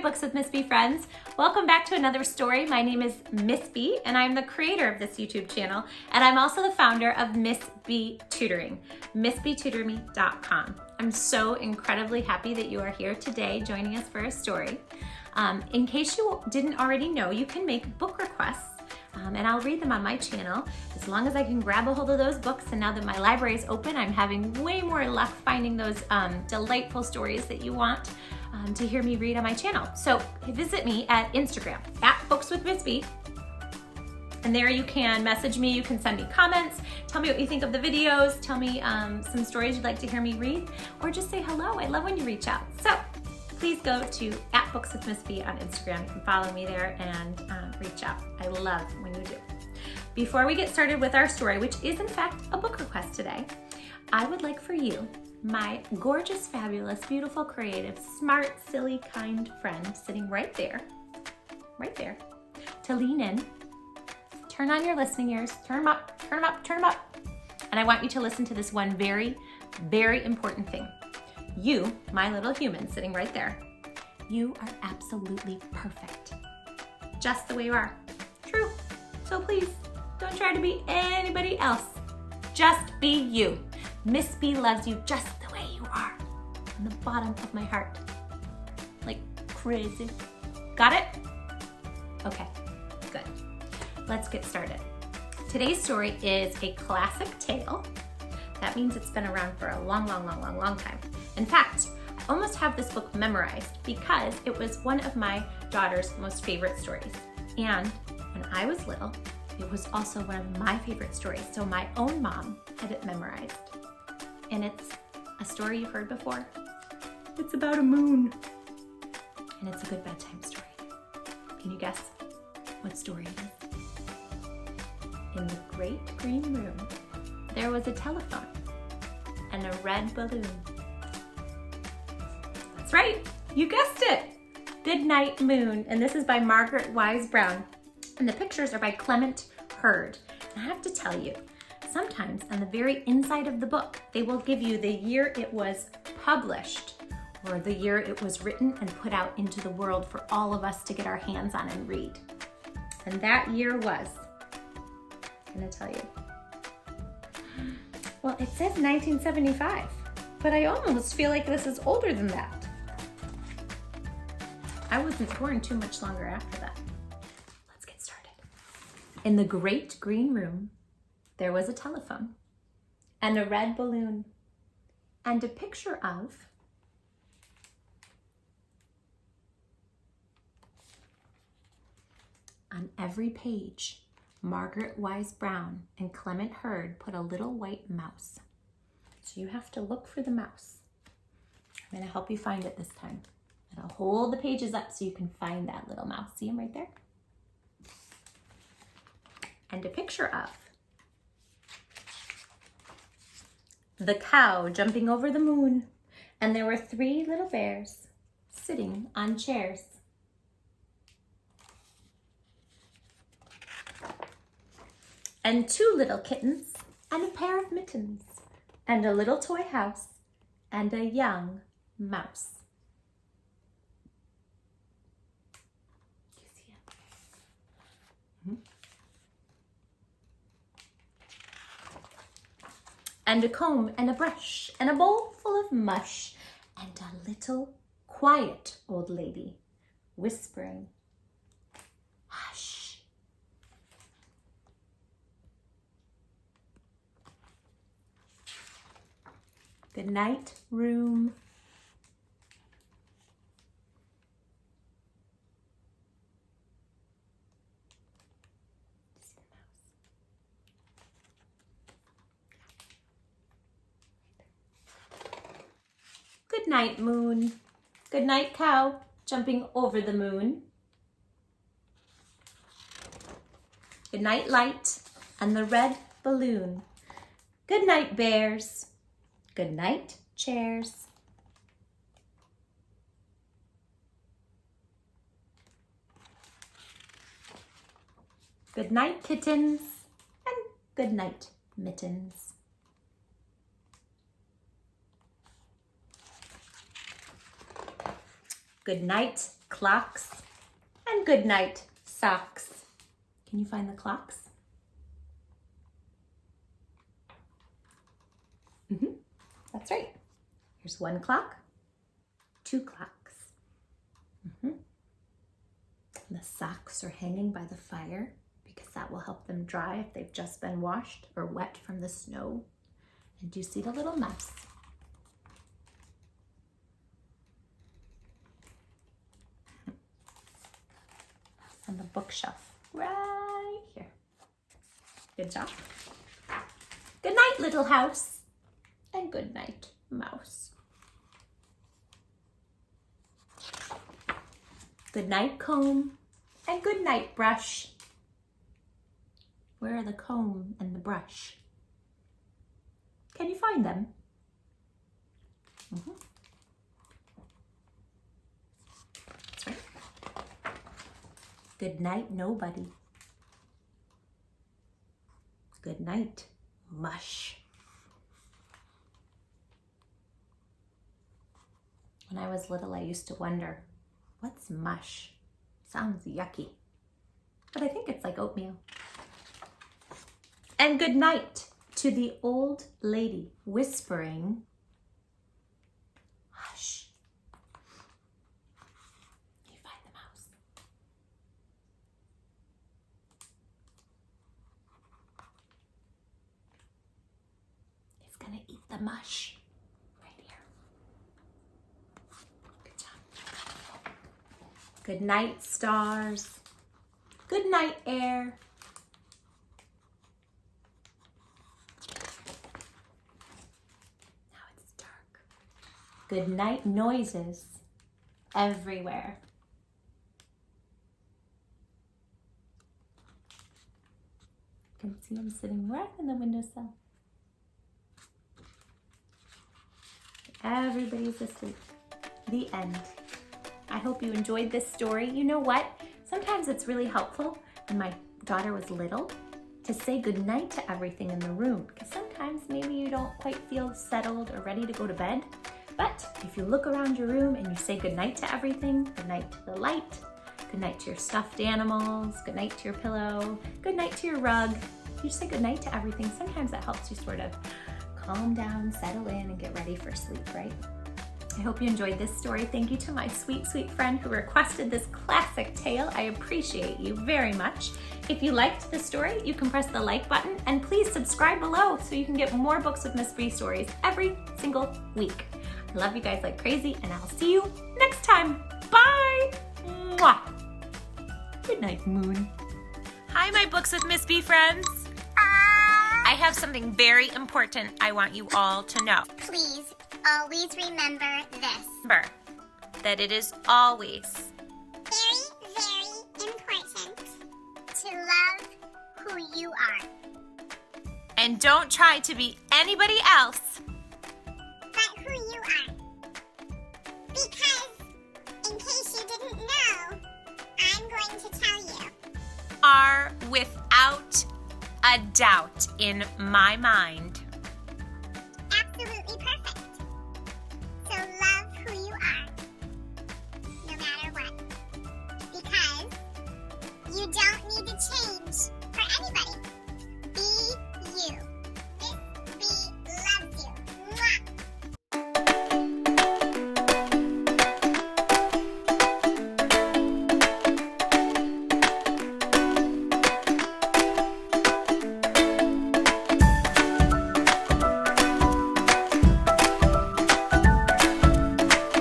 Books with Miss B friends. Welcome back to another story. My name is Miss B and I'm the creator of this YouTube channel, and I'm also the founder of Miss B Tutoring, missbtutorme.com. I'm so incredibly happy that you are here today joining us for a story. In case you didn't already know, you can make book requests and I'll read them on my channel as long as I can grab a hold of those books. And now that my library is open, I'm having way more luck finding those delightful stories that you want to hear me read on my channel. So visit me at Instagram, @bookswithmissb. And there you can message me, you can send me comments, tell me what you think of the videos, tell me some stories you'd like to hear me read, or just say hello. I love when you reach out. So please go to @bookswithmissb on Instagram. You can follow me there and reach out. I love when you do. Before we get started with our story, which is in fact a book request today, I would like for you, my gorgeous, fabulous, beautiful, creative, smart, silly, kind friend sitting right there, to lean in, turn on your listening ears, turn them up, turn them up, turn them up. And I want you to listen to this one very, very important thing. You, my little human sitting right there, you are absolutely perfect. Just the way you are. True. So please, don't try to be anybody else. Just be you. Miss B loves you just the way you are. From the bottom of my heart. Like crazy. Got it? Okay, good. Let's get started. Today's story is a classic tale. That means it's been around for a long time. In fact, I almost have this book memorized because it was one of my daughter's most favorite stories. And when I was little, it was also one of my favorite stories. So my own mom had it memorized. And it's a story you've heard before. It's about a moon. And it's a good bedtime story. Can you guess what story it is? In the great green room, there was a telephone and a red balloon. That's right, you guessed it. Goodnight Moon, and this is by Margaret Wise Brown. And the pictures are by Clement, Hurd. And I have to tell you, sometimes on the very inside of the book, they will give you the year it was published or the year it was written and put out into the world for all of us to get our hands on and read. And that year was, I'm gonna tell you. Well, it says 1975, but I almost feel like this is older than that. I wasn't born too much longer after that. Let's get started. In the great green room, there was a telephone and a red balloon and a picture of on every page, Margaret Wise Brown and Clement Hurd put a little white mouse. So you have to look for the mouse. I'm gonna help you find it this time. And I'll hold the pages up so you can find that little mouse. See him right there? And a picture of the cow jumping over the moon. And there were 3 little bears sitting on chairs. And 2 little kittens and a pair of mittens and a little toy house and a young mouse. Do you see it? And a comb and a brush and a bowl full of mush and a little quiet old lady whispering, hush. Good night, room. Good night, moon. Good night, cow, jumping over the moon. Good night, light, and the red balloon. Good night, bears. Good night, chairs. Good night, kittens, and good night, mittens. Good night, clocks. And good night, socks. Can you find the clocks? That's right. Here's one clock, two clocks. The socks are hanging by the fire because that will help them dry if they've just been washed or wet from the snow. And do you see the little mouse? On the bookshelf right here. Good job. Good night, little house. And good night, mouse. Good night, comb. And good night, brush. Where are the comb and the brush? Can you find them? That's right. Good night, nobody. Good night, mush. When I was little, I used to wonder, what's mush? Sounds yucky. But I think it's like oatmeal. And good night to the old lady whispering, hush. Can you find the mouse? It's gonna eat the mush. Good night, stars. Good night, air. Now it's dark. Good night, noises everywhere. You can see him sitting right in the windowsill. Everybody's asleep. The end. I hope you enjoyed this story. You know what? Sometimes it's really helpful when my daughter was little to say goodnight to everything in the room, because sometimes maybe you don't quite feel settled or ready to go to bed. But if you look around your room and you say goodnight to everything, goodnight to the light, goodnight to your stuffed animals, goodnight to your pillow, goodnight to your rug, you say goodnight to everything. Sometimes that helps you sort of calm down, settle in, and get ready for sleep, right? I hope you enjoyed this story. Thank you to my sweet, sweet friend who requested this classic tale. I appreciate you very much. If you liked the story, you can press the like button and please subscribe below so you can get more books with Miss Bree stories every single week. I love you guys like crazy and I'll see you next time. Bye! Mwah! Good night, Moon. Hi, my Books with Miss B friends. I have something very important I want you all to know. Please, always remember this. Remember that it is always very, very important to love who you are. And don't try to be anybody else But who you are. Because, in case you didn't know, I'm going to tell you. are without a doubt in my mind. Absolutely perfect. So love who you are, no matter what. Because you don't